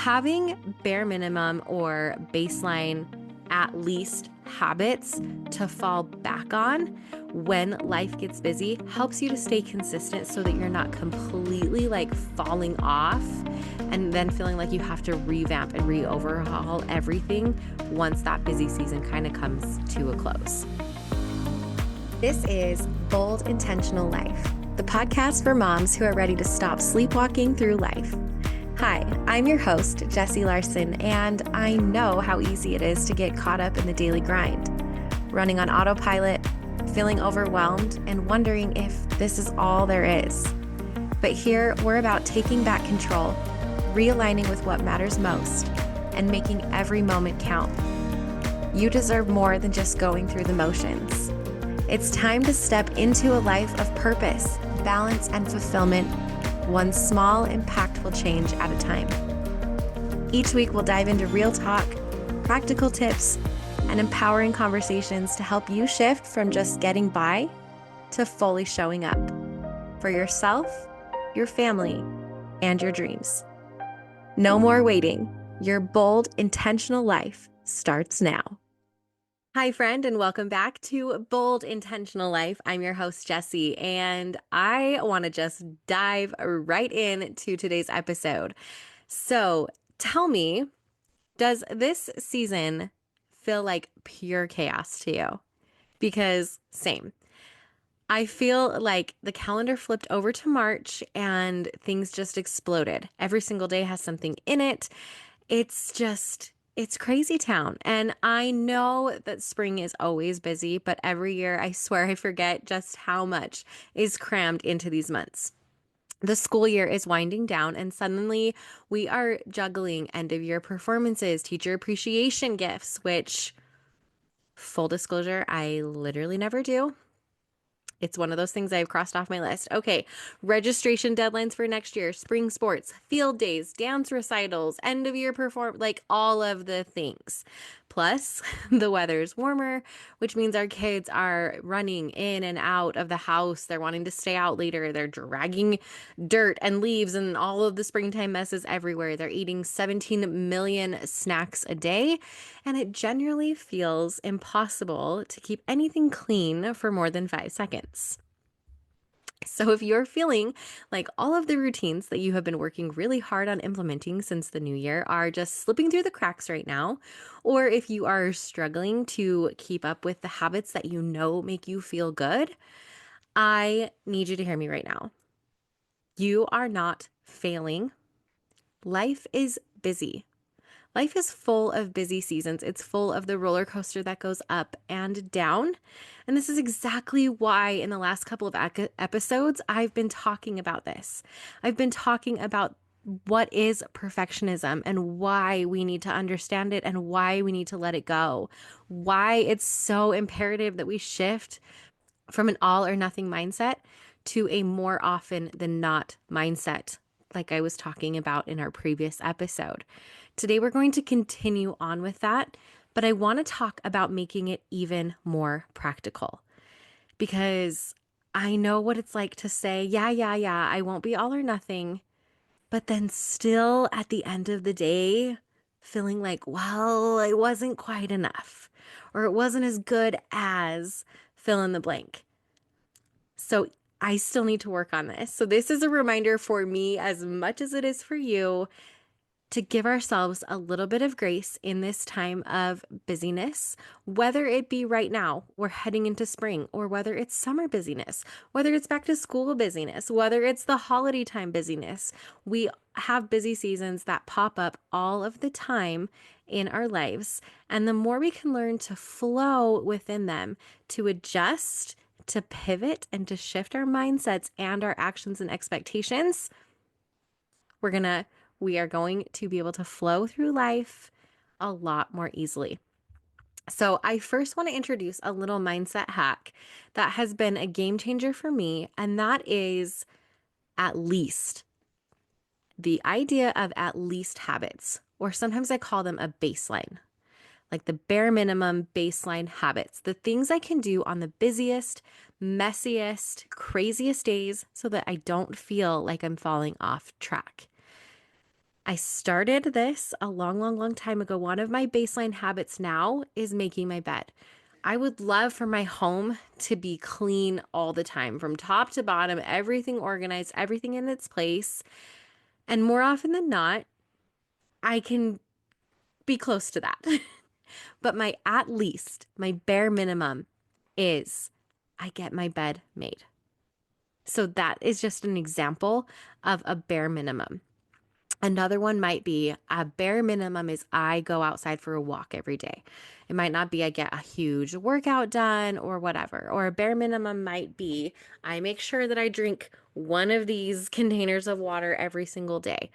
having bare minimum or baseline at least habits to fall back on when life gets busy helps you to stay consistent so that you're not completely like falling off and then feeling like you have to revamp and re-overhaul everything once that busy season kind of comes to a close. This is Bold Intentional Life, the podcast for moms who are ready to stop sleepwalking through life. Hi, I'm your host, Jessie Larson, and I know how easy it is to get caught up in the daily grind, running on autopilot, feeling overwhelmed, and wondering if this is all there is. But here, we're about taking back control, realigning with what matters most, and making every moment count. You deserve more than just going through the motions. It's time to step into a life of purpose, balance, and fulfillment, one small, impactful change at a time. Each week, we'll dive into real talk, practical tips, and empowering conversations to help you shift from just getting by to fully showing up for yourself, your family, and your dreams. No more waiting. Your bold, intentional life starts now. Hi, friend, and welcome back to Bold Intentional Life. I'm your host, Jessie, and I want to just dive right into today's episode. So tell me, does this season feel like pure chaos to you? Because same. I feel like the calendar flipped over to March and things just exploded. Every single day has something in it. It's crazy town. And I know that spring is always busy, but every year I swear I forget just how much is crammed into these months. The school year is winding down, and suddenly we are juggling end of year performances, teacher appreciation gifts, which, full disclosure, I literally never do. It's one of those things I've crossed off my list. Okay, registration deadlines for next year, spring sports, field days, dance recitals, end of year like all of the things. Plus, the weather's warmer, which means our kids are running in and out of the house. They're wanting to stay out later. They're dragging dirt and leaves and all of the springtime messes everywhere. They're eating 17 million snacks a day, and it generally feels impossible to keep anything clean for more than 5 seconds. So if you're feeling like all of the routines that you have been working really hard on implementing since the new year are just slipping through the cracks right now, or if you are struggling to keep up with the habits that you know make you feel good, I need you to hear me right now. You are not failing. Life is busy. Life is full of busy seasons. It's full of the roller coaster that goes up and down. And this is exactly why in the last couple of episodes, I've been talking about this. I've been talking about what is perfectionism and why we need to understand it and why we need to let it go. Why it's so imperative that we shift from an all or nothing mindset to a more often than not mindset, like I was talking about in our previous episode. Today, we're going to continue on with that, but I want to talk about making it even more practical because I know what it's like to say, yeah, I won't be all or nothing, but then still at the end of the day, feeling like, well, it wasn't quite enough or it wasn't as good as fill in the blank. So I still need to work on this. So this is a reminder for me as much as it is for you to give ourselves a little bit of grace in this time of busyness, whether it be right now, we're heading into spring, or whether it's summer busyness, whether it's back to school busyness, whether it's the holiday time busyness. We have busy seasons that pop up all of the time in our lives. And the more we can learn to flow within them, to adjust, to pivot, and to shift our mindsets and our actions and expectations, we are going to be able to flow through life a lot more easily. So I first want to introduce a little mindset hack that has been a game changer for me, and that is at least. The idea of at least habits, or sometimes I call them a baseline, like the bare minimum baseline habits, the things I can do on the busiest, messiest, craziest days so that I don't feel like I'm falling off track. I started this a long, long, long time ago. One of my baseline habits now is making my bed. I would love for my home to be clean all the time, from top to bottom, everything organized, everything in its place. And more often than not, I can be close to that. But my at least, my bare minimum is I get my bed made. So that is just an example of a bare minimum. Another one might be a bare minimum is I go outside for a walk every day. It might not be I get a huge workout done or whatever. Or a bare minimum might be I make sure that I drink one of these containers of water every single day.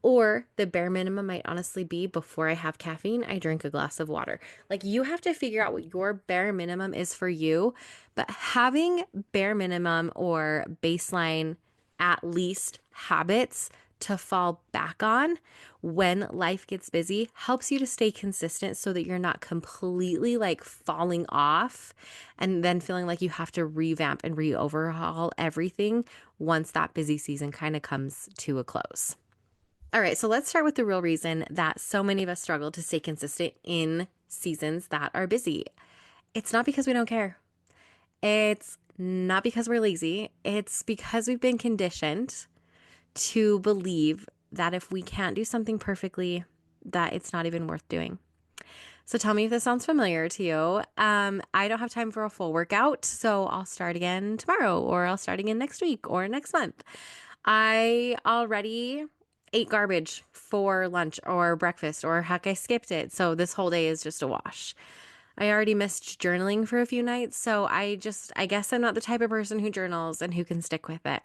Or the bare minimum might honestly be before I have caffeine, I drink a glass of water. Like you have to figure out what your bare minimum is for you. But having bare minimum or baseline at least habits to fall back on when life gets busy helps you to stay consistent so that you're not completely like falling off and then feeling like you have to revamp and re-overhaul everything once that busy season kind of comes to a close. All right, so let's start with the real reason that so many of us struggle to stay consistent in seasons that are busy. It's not because we don't care. It's not because we're lazy. It's because we've been conditioned to believe that if we can't do something perfectly, that it's not even worth doing. So tell me if this sounds familiar to you. I don't have time for a full workout, so I'll start again tomorrow, or I'll start again next week or next month. I already ate garbage for lunch or breakfast, or heck, I skipped it. So this whole day is just a wash. I already missed journaling for a few nights. So I guess I'm not the type of person who journals and who can stick with it.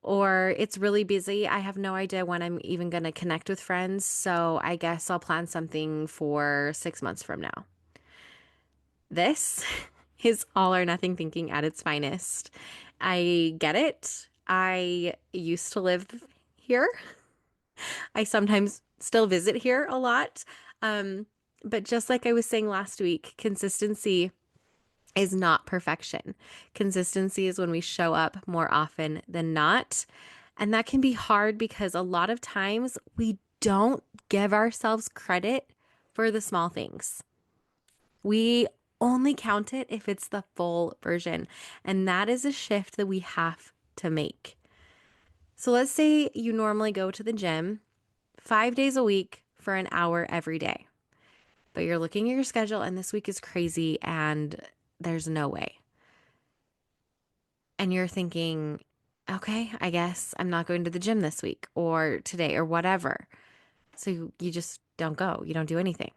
Or it's really busy. I have no idea when I'm even going to connect with friends. So I guess I'll plan something for 6 months from now. This is all or nothing thinking at its finest. I get it. I used to live here. I sometimes still visit here a lot. But just like I was saying last week, consistency is not perfection. Consistency is when we show up more often than not. And that can be hard because a lot of times we don't give ourselves credit for the small things. We only count it if it's the full version. And that is a shift that we have to make. So let's say you normally go to the gym 5 days a week for an hour every day, but you're looking at your schedule and this week is crazy and there's no way. And you're thinking, okay, I guess I'm not going to the gym this week or today or whatever. So you just don't go. You don't do anything.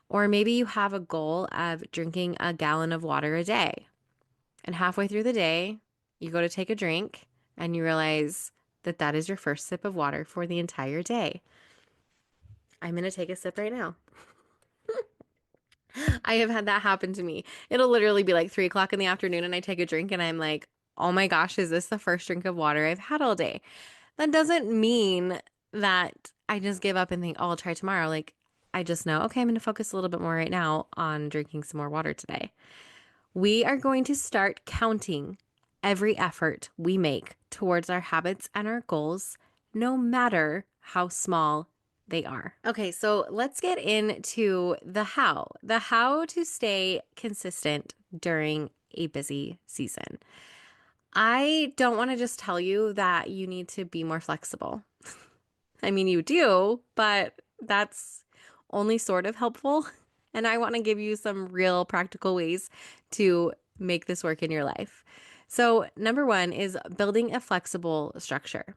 Or maybe you have a goal of drinking a gallon of water a day. And halfway through the day, you go to take a drink and you realize that that is your first sip of water for the entire day. I'm going to take a sip right now. I have had that happen to me. It'll literally be like 3 o'clock in the afternoon and I take a drink and I'm like, oh my gosh, is this the first drink of water I've had all day? That doesn't mean that I just give up and think, oh, I'll try tomorrow. Like, I just know, okay, I'm going to focus a little bit more right now on drinking some more water today. We are going to start counting every effort we make towards our habits and our goals, no matter how small they are. Okay, so let's get into the how to stay consistent during a busy season. I don't want to just tell you that you need to be more flexible. I mean, you do, but that's only sort of helpful. And I want to give you some real practical ways to make this work in your life. So, number one is building a flexible structure.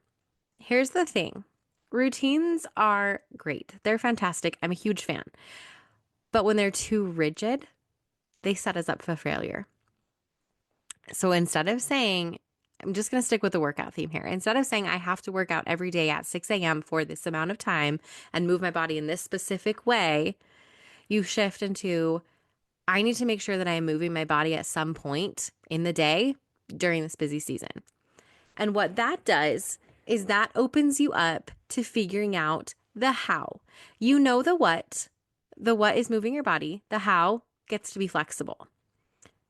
Here's the thing. Routines are great. They're fantastic. I'm a huge fan. But when they're too rigid, they set us up for failure. So instead of saying, I'm just going to stick with the workout theme here. Instead of saying I have to work out every day at 6 a.m. for this amount of time and move my body in this specific way, you shift into I need to make sure that I am moving my body at some point in the day during this busy season. And what that does is that opens you up to figuring out the how. You know the what. The what is moving your body. The how gets to be flexible.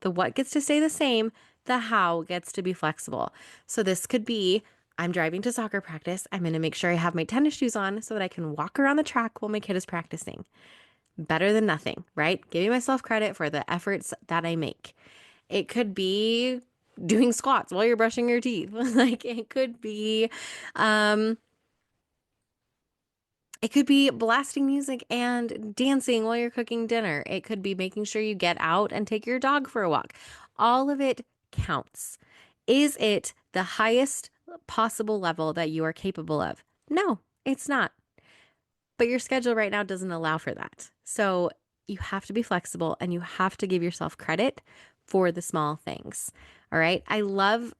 The what gets to stay the same. The how gets to be flexible. So this could be, I'm driving to soccer practice. I'm going to make sure I have my tennis shoes on so that I can walk around the track while my kid is practicing. Better than nothing, right? Giving myself credit for the efforts that I make. It could be doing squats while you're brushing your teeth. Like um, it could be blasting music and dancing while you're cooking dinner. It could be making sure you get out and take your dog for a walk. All of it counts. Is it the highest possible level that you are capable of? No, it's not. But your schedule right now doesn't allow for that. So you have to be flexible and you have to give yourself credit for the small things. All right. I love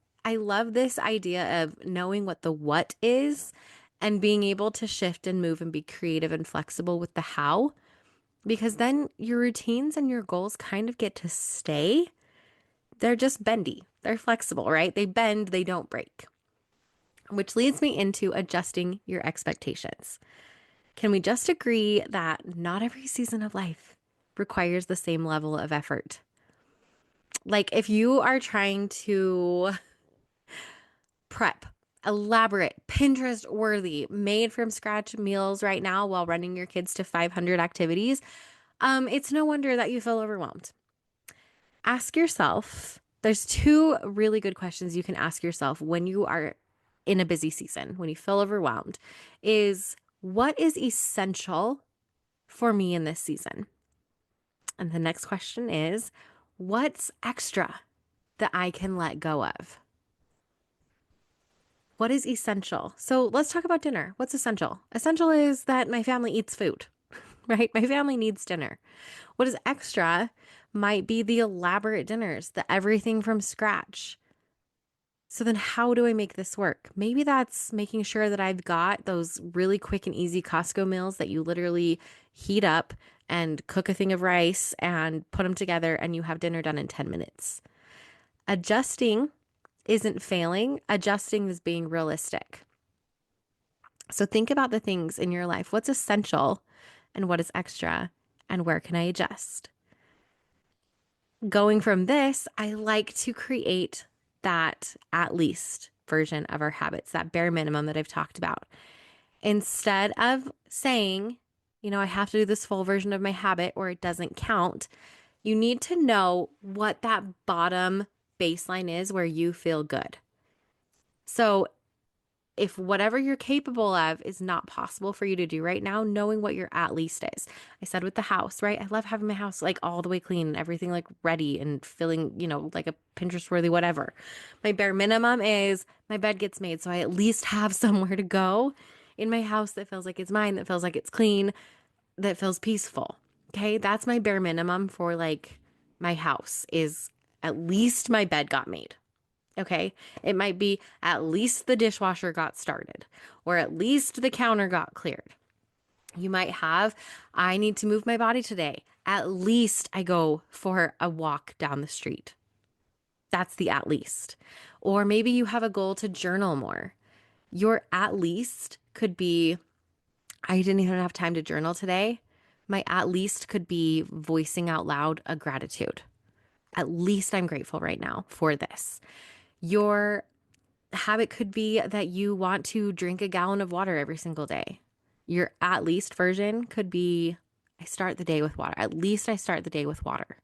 this idea of knowing what the what is and being able to shift and move and be creative and flexible with the how, because then your routines and your goals kind of get to stay. They're just bendy. They're flexible, right? They bend, they don't break. Which leads me into adjusting your expectations. Can we just agree that not every season of life requires the same level of effort? Like if you are trying to prep elaborate, Pinterest worthy, made from scratch meals right now while running your kids to 500 activities, it's no wonder that you feel overwhelmed. Ask yourself, there's two really good questions you can ask yourself when you are in a busy season, when you feel overwhelmed, is what is essential for me in this season? And the next question is, what's extra that I can let go of? What is essential? So let's talk about dinner. What's essential? Essential is that my family eats food, right? My family needs dinner. What is extra might be the elaborate dinners, the everything from scratch. So then how do I make this work? Maybe that's making sure that I've got those really quick and easy Costco meals that you literally heat up and cook a thing of rice and put them together and you have dinner done in 10 minutes. Adjusting isn't failing, adjusting is being realistic. So think about the things in your life. What's essential and what is extra and where can I adjust? Going from this, I like to create that at least version of our habits, that bare minimum that I've talked about. Instead of saying, I have to do this full version of my habit or it doesn't count, you need to know what that bottom baseline is where you feel good. So if whatever you're capable of is not possible for you to do right now, knowing what your at least is. I said with the house, right? I love having my house like all the way clean and everything like ready and feeling, like a Pinterest worthy whatever. My bare minimum is my bed gets made, so I at least have somewhere to go in my house that feels like it's mine, that feels like it's clean, that feels peaceful. Okay? That's my bare minimum for like my house is at least my bed got made. Okay. It might be at least the dishwasher got started or at least the counter got cleared. You might have, I need to move my body today. At least I go for a walk down the street. That's the at least. Or maybe you have a goal to journal more. Your at least could be, I didn't even have time to journal today. My at least could be voicing out loud a gratitude. At least I'm grateful right now for this. Your habit could be that you want to drink a gallon of water every single day. Your at least version could be, I start the day with water. At least I start the day with water,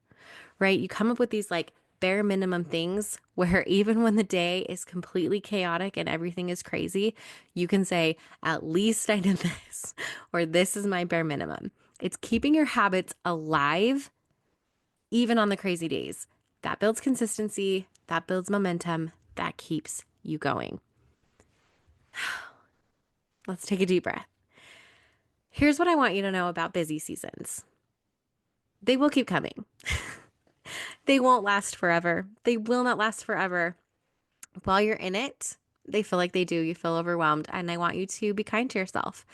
right? You come up with these like bare minimum things where even when the day is completely chaotic and everything is crazy, you can say, at least I did this, or this is my bare minimum. It's keeping your habits alive even on the crazy days. That builds consistency, that builds momentum, that keeps you going. Let's take a deep breath. Here's what I want you to know about busy seasons. They will keep coming. They won't last forever. They will not last forever. While you're in it, they feel like they do. You feel overwhelmed. And I want you to be kind to yourself.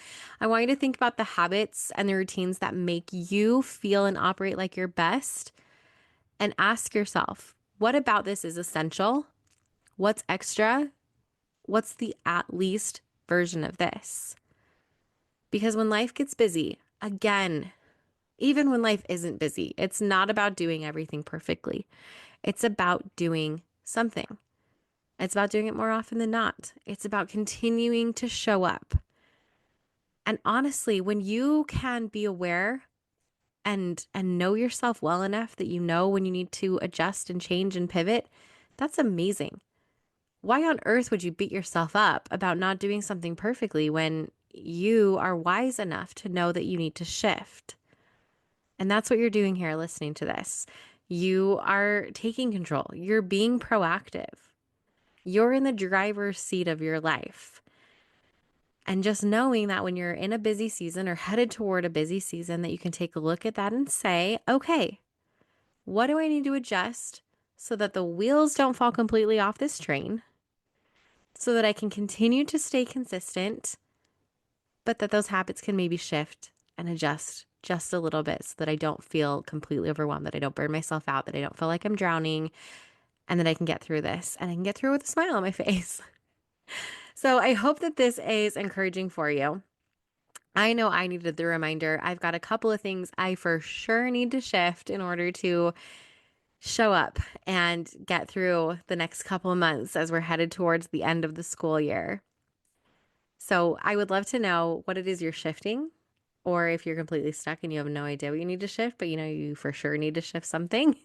I want you to think about the habits and the routines that make you feel and operate like your best. And ask yourself, what about this is essential? What's extra? What's the at least version of this? Because when life gets busy, again, even when life isn't busy, it's not about doing everything perfectly. It's about doing something. It's about doing it more often than not. It's about continuing to show up. And honestly, when you can be aware and know yourself well enough that you know when you need to adjust and change and pivot, that's amazing. Why on earth would you beat yourself up about not doing something perfectly when you are wise enough to know that you need to shift? And that's what you're doing here listening to this. You are taking control. You're being proactive. You're in the driver's seat of your life. And just knowing that when you're in a busy season or headed toward a busy season, that you can take a look at that and say, okay, what do I need to adjust so that the wheels don't fall completely off this train, so that I can continue to stay consistent, but that those habits can maybe shift and adjust just a little bit so that I don't feel completely overwhelmed, that I don't burn myself out, that I don't feel like I'm drowning, and that I can get through this and I can get through with a smile on my face. So I hope that this is encouraging for you. I know I needed the reminder. I've got a couple of things I for sure need to shift in order to show up and get through the next couple of months as we're headed towards the end of the school year. So I would love to know what it is you're shifting, or if you're completely stuck and you have no idea what you need to shift, but you know you for sure need to shift something.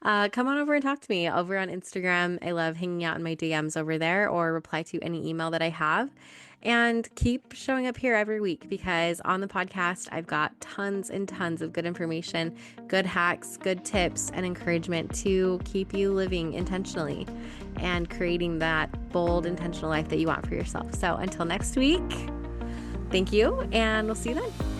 Come on over and talk to me over on Instagram. I love hanging out in my DMs over there, or reply to any email that I have. And keep showing up here every week, because on the podcast, I've got tons and tons of good information, good hacks, good tips, and encouragement to keep you living intentionally and creating that bold, intentional life that you want for yourself. So until next week, thank you, and we'll see you then.